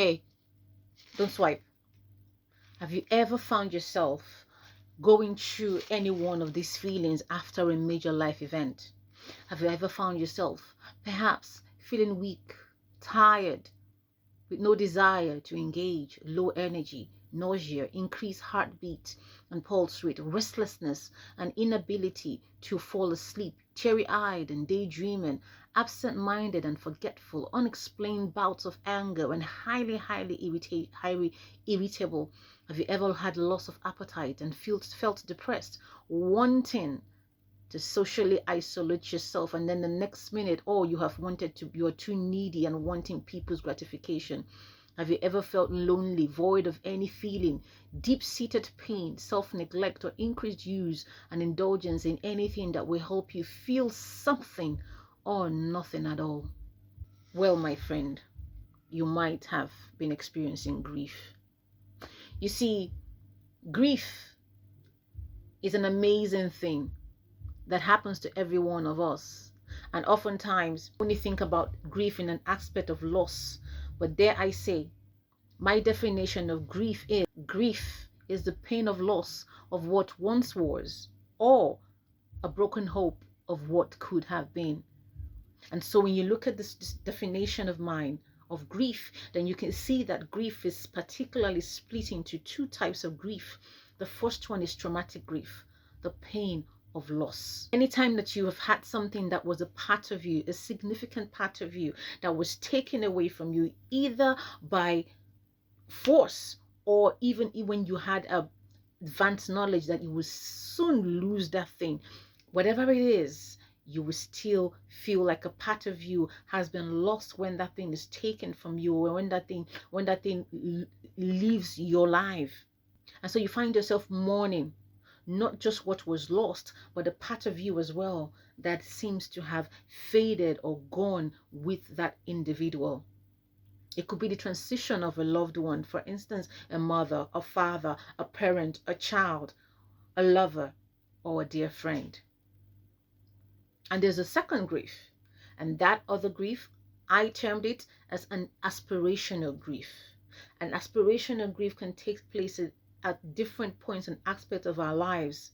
Hey, don't swipe. Have you ever found yourself going through any one of these feelings after a major life event? Have you ever found yourself perhaps feeling weak, tired, with no desire to engage, low energy, nausea, increased heartbeat and pulse rate, restlessness, and inability to fall asleep, teary-eyed and daydreaming, absent-minded and forgetful, unexplained bouts of anger, and highly irritable? Have you ever had loss of appetite and felt depressed, wanting to socially isolate yourself, and then the next minute, oh, you're too needy and wanting people's gratification? Have you ever felt lonely, void of any feeling, deep-seated pain, self-neglect, or increased use and indulgence in anything that will help you feel something, or nothing at all? Well, my friend, you might have been experiencing grief. You see, grief is an amazing thing that happens to every one of us. And oftentimes, when you think about grief in an aspect of loss, but dare I say, my definition of grief is the pain of loss of what once was, or a broken hope of what could have been. And so when you look at this definition of mine of grief, then you can see that grief is particularly split into two types of grief. The first one is traumatic grief, the pain of loss. Anytime that you have had something that was a part of you, a significant part of you, that was taken away from you, either by force or even when you had a advanced knowledge that you will soon lose that thing, whatever it is, you will still feel like a part of you has been lost when that thing is taken from you, or when that thing leaves your life. And so you find yourself mourning not just what was lost, but a part of you as well that seems to have faded or gone with that individual. It could be the transition of a loved one, for instance, a mother, a father, a parent, a child, a lover, or a dear friend. And there's a second grief, and that other grief, I termed it as an aspirational grief. An aspirational grief can take place at different points and aspects of our lives.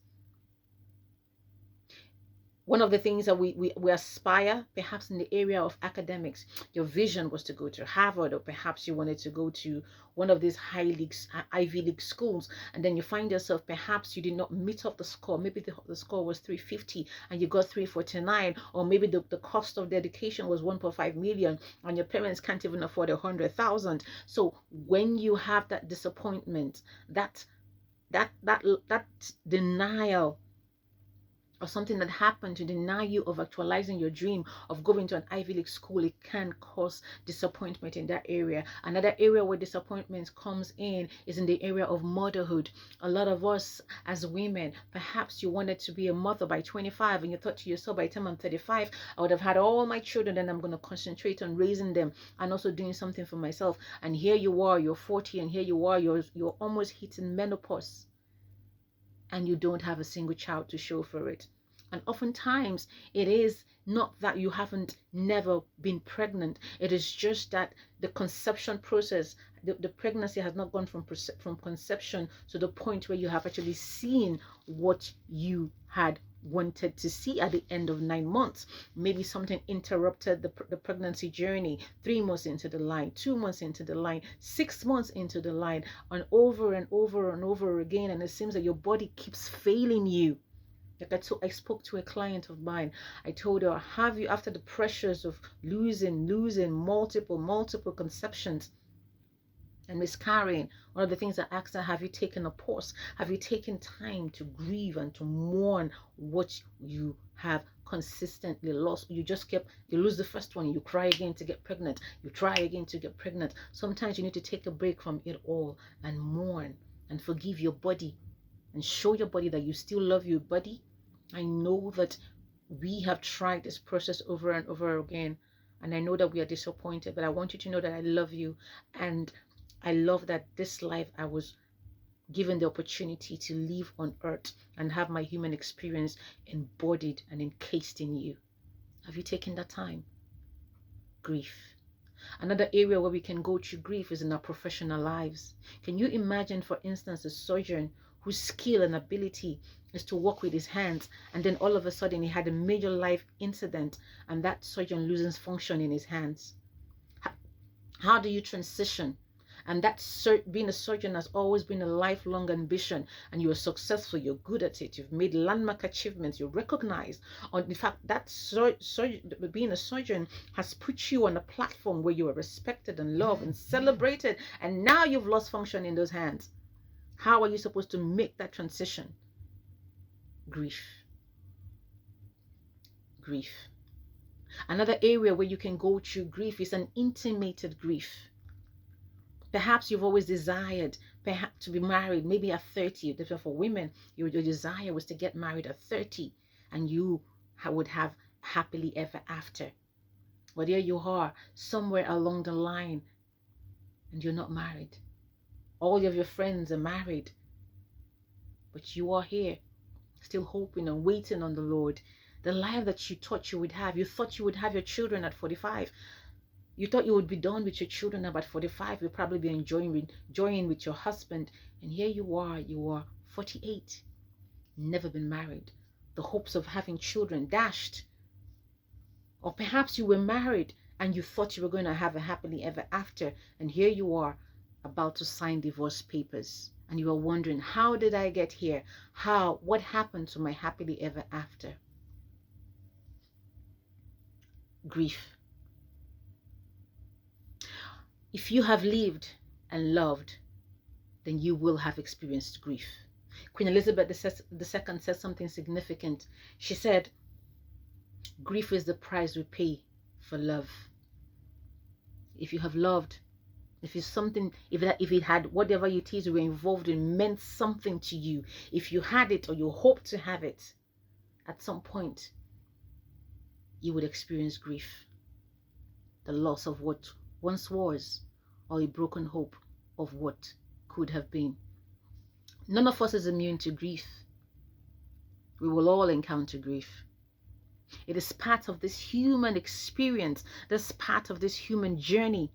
One of the things that we aspire, perhaps in the area of academics, your vision was to go to Harvard, or perhaps you wanted to go to one of these Ivy League schools, and then you find yourself, perhaps you did not meet up the score. Maybe the score was 350 and you got 349, or maybe the cost of the education was 1.5 million and your parents can't even afford 100,000. So when you have that disappointment, that denial, or something that happened to deny you of actualizing your dream of going to an Ivy League school, it can cause disappointment in that area. Another area where disappointment comes in is in the area of motherhood. A lot of us as women, perhaps you wanted to be a mother by 25 and you thought to yourself, by the time I'm 35, I would have had all my children, and I'm going to concentrate on raising them and also doing something for myself. And here you are, you're 40, and here you are, you're almost hitting menopause, and you don't have a single child to show for it. And oftentimes it is not that you haven't never been pregnant. It is just that the conception process, the pregnancy has not gone from conception to the point where you have actually seen what you had wanted to see at the end of 9 months. Maybe something interrupted the pregnancy journey 3 months into the line, 2 months into the line, 6 months into the line, and over and over and over again. And it seems that your body keeps failing you. Like I spoke to a client of mine. I told her, have you, after the pressures of losing multiple conceptions and miscarrying, one of the things I asked her, have you taken a pause? Have you taken time to grieve and to mourn what you have consistently lost? You lose the first one, you cry again to get pregnant, you try again to get pregnant. Sometimes you need to take a break from it all and mourn and forgive your body and show your body that you still love your body. I know that we have tried this process over and over again, and I know that we are disappointed, but I want you to know that I love you, and I love that this life I was given the opportunity to live on earth and have my human experience embodied and encased in you. Have you taken that time? Grief. Another area where we can go through grief is in our professional lives. Can you imagine, for instance, a surgeon whose skill and ability is to work with his hands, and then all of a sudden he had a major life incident and that surgeon loses function in his hands? How do you transition? And that being a surgeon has always been a lifelong ambition, and you are successful, you're good at it, you've made landmark achievements, you're recognized. In fact, that being a surgeon has put you on a platform where you are respected and loved and celebrated, and now you've lost function in those hands. How are you supposed to make that transition? Grief. Grief. Another area where you can go through grief is an intimated grief. Perhaps you've always desired perhaps to be married, maybe at 30. For women, your desire was to get married at 30, and you would have happily ever after. But there you are, somewhere along the line, and you're not married. All of your friends are married, but you are here, still hoping and waiting on the Lord. The life that you thought you would have, your children at 45. You thought you would be done with your children about 45. You'll probably be enjoying with your husband. And here you are 48, never been married. The hopes of having children dashed. Or perhaps you were married and you thought you were going to have a happily ever after. And here you are about to sign divorce papers. And you are wondering, how did I get here? What happened to my happily ever after? Grief. If you have lived and loved, then you will have experienced grief. Queen Elizabeth II said something significant. She said, grief is the price we pay for love. If you have loved, if it had whatever it is you were involved in meant something to you, if you had it or you hoped to have it, at some point, you would experience grief. The loss of what once was, or a broken hope of what could have been. None of us is immune to grief. We will all encounter grief. It is part of this human experience, this part of this human journey.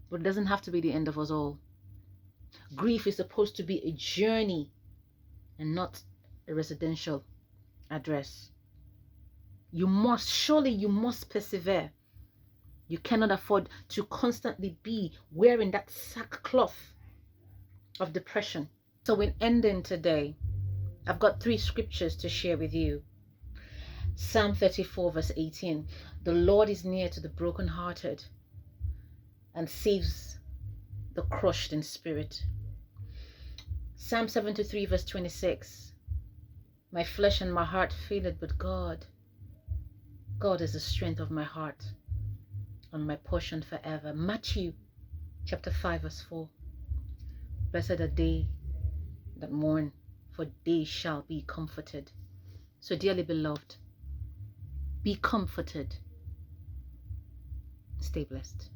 But it doesn't have to be the end of us all. Grief is supposed to be a journey and not a residential address. You must persevere. You cannot afford to constantly be wearing that sackcloth of depression. So in ending today, I've got 3 scriptures to share with you. Psalm 34 verse 18. The Lord is near to the brokenhearted and saves the crushed in spirit. Psalm 73 verse 26. My flesh and my heart faileth, but God is the strength of my heart and my portion forever. Matthew chapter 5 verse 4. Blessed are they that mourn, for they shall be comforted. So dearly beloved, be comforted. Stay blessed.